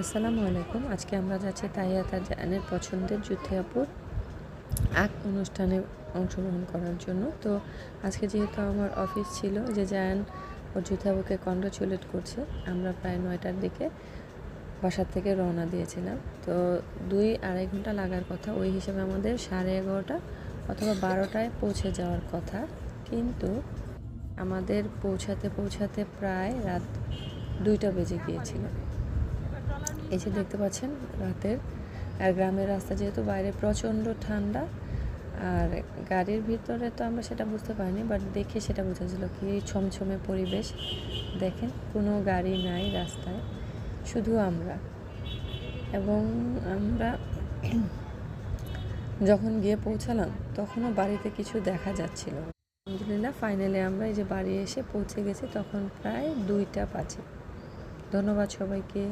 আসসালামু আলাইকুম। আজকে আমরা যাচ্ছি তাহিয়া তার জায়ানের পছন্দের জুথি আপুর অনুষ্ঠানে অংশগ্রহণ করার জন্য। তো আজকে যেহেতু আমার অফিস ছিল, যে জায়ান ওর জুথি আপুকে কংগ্রাচুলেট করছে, আমরা প্রায় 9টার দিকে বাসার থেকে রওনা দিয়েছিলাম। তো 2-2.5 ঘন্টা লাগার কথা, ওই হিসেবে আমাদের 11:30 অথবা 12টায় পৌঁছে যাওয়ার কথা, কিন্তু আমাদের পৌঁছাতে প্রায় রাত 2টা বেজে গিয়েছিল। এই যে দেখতে পাচ্ছেন রাতের, আর গ্রামের রাস্তা, যেহেতু বাইরে প্রচণ্ড ঠান্ডা, আর গাড়ির ভিতরে তো আমরা সেটা বুঝতে পারিনি, বাট দেখে সেটা বোঝা ছিল কি ছমছমে পরিবেশ। দেখেন কোনো গাড়ি নাই রাস্তায়, শুধু আমরা। এবং আমরা যখন গিয়ে পৌঁছালাম তখনও বাড়িতে কিছু দেখা যাচ্ছিল। আলহামদুলিল্লাহ ফাইনালি আমরা এই যে বাড়ি এসে পৌঁছে গেছি, তখন প্রায় 2টা বাজে। ধন্যবাদ সবাইকে।